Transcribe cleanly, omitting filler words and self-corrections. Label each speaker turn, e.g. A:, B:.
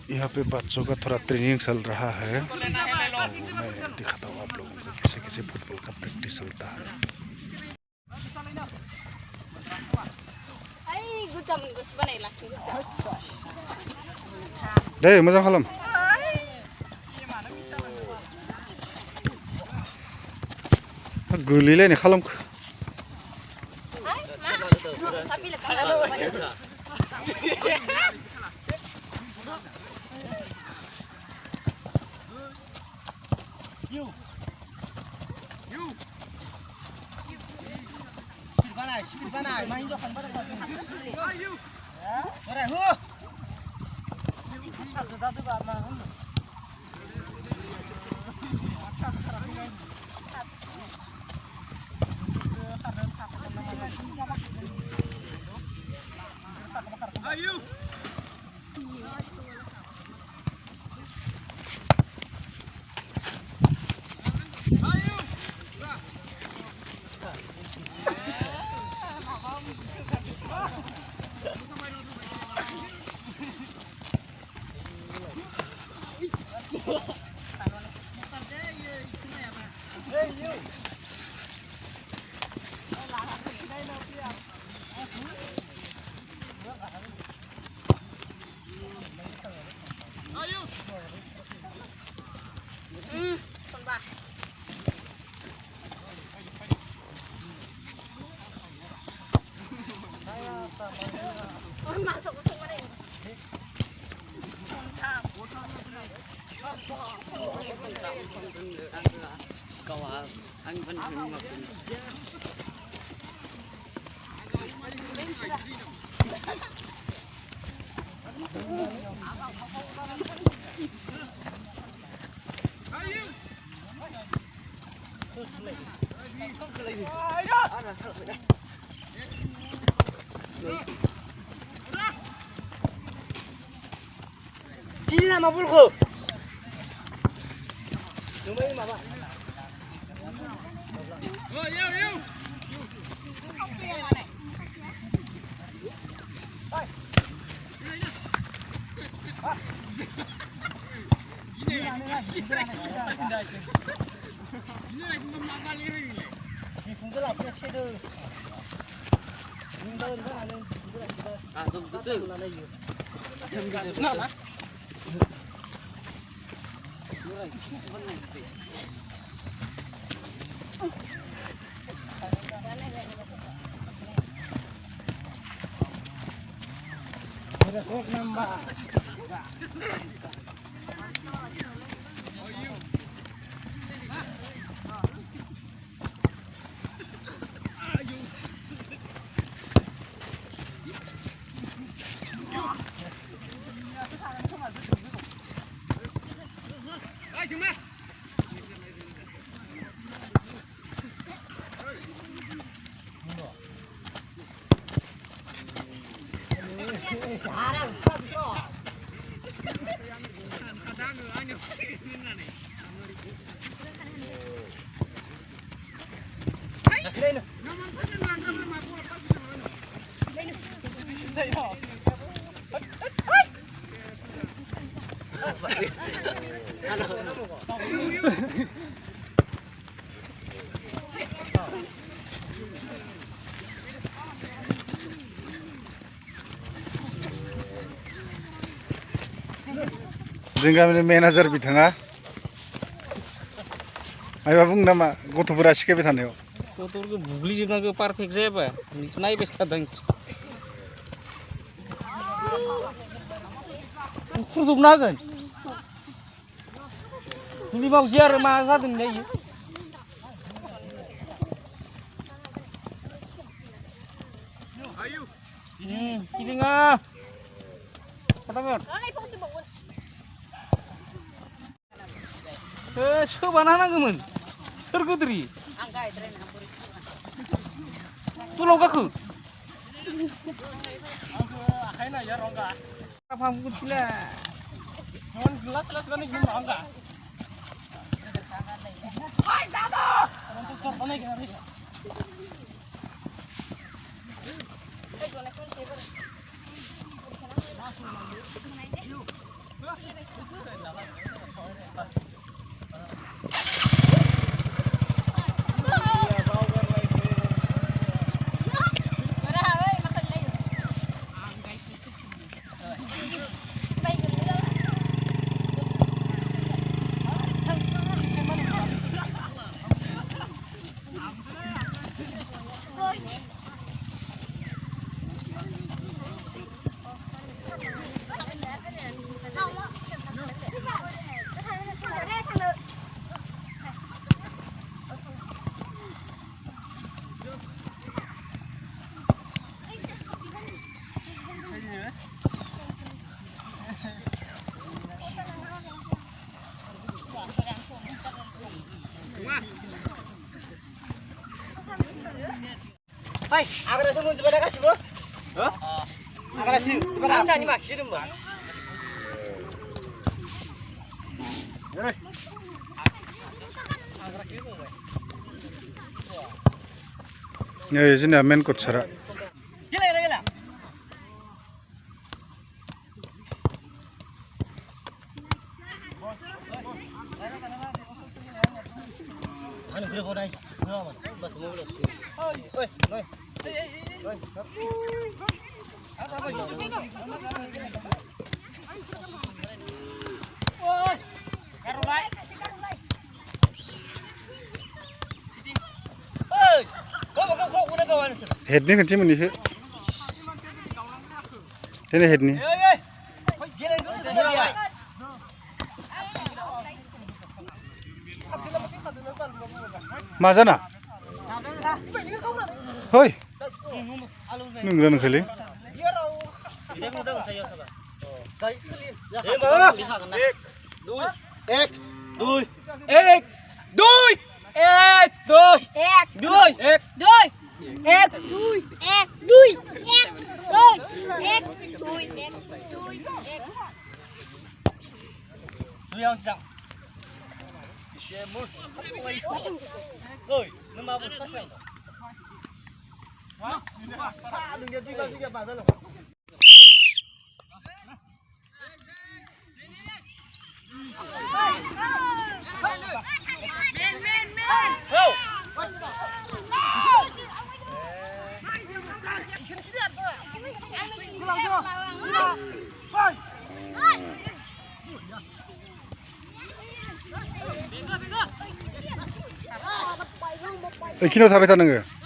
A: यहाँ पे बच्चों का थोड़ा ट्रेनिंग चल रहा है, तो मैं दिखाता हूँ आप लोगों को कैसे कैसे फुटबॉल का प्रैक्टिस चलता है। दे मोजां खालाम। गोलैलायनाय खालामखो।
B: Gila mabul ko. Lumay mama. Oh, yo.
A: जों गामिनि मेनेजार बिथाङा मायबा बुंनो नामा गथ'फोरा सिखायबाय थानायाव?
B: गथ'फोरखौ बुग्लिजोबनांगौ पारफेक्ट जायाबा नायबाय थादों खुरजोबना होगोन नोंनि मावजि आरो मा जादों नायो गिदिङा फटाफट सोबाना होनांगौमोन सोर गोदोरि तुलाव गाखो आखाइ नाया रंगा फाहामगोन सिला लास लासनानै गिनो रंगा ओइ जादो रंगा सरनानै गनानै ओइ गनायखौ sabre Hai, agar semua sebenarnya kasih bro. Hah? Agar sih, bukan anda nih maksud mbak.
A: Ya, sini main kot sara.
B: Gila. Ano kira ko dai? No, bas mo ulit. Oy.
A: Head ni kan cuma ni he. Ini head ni. Masa na? Hoi. Nungguan kali.
B: Oi, nama apa pasal? Hah? Đừng nghe juga bà rồi. Men. Go.
A: Kino sampai tanah ke?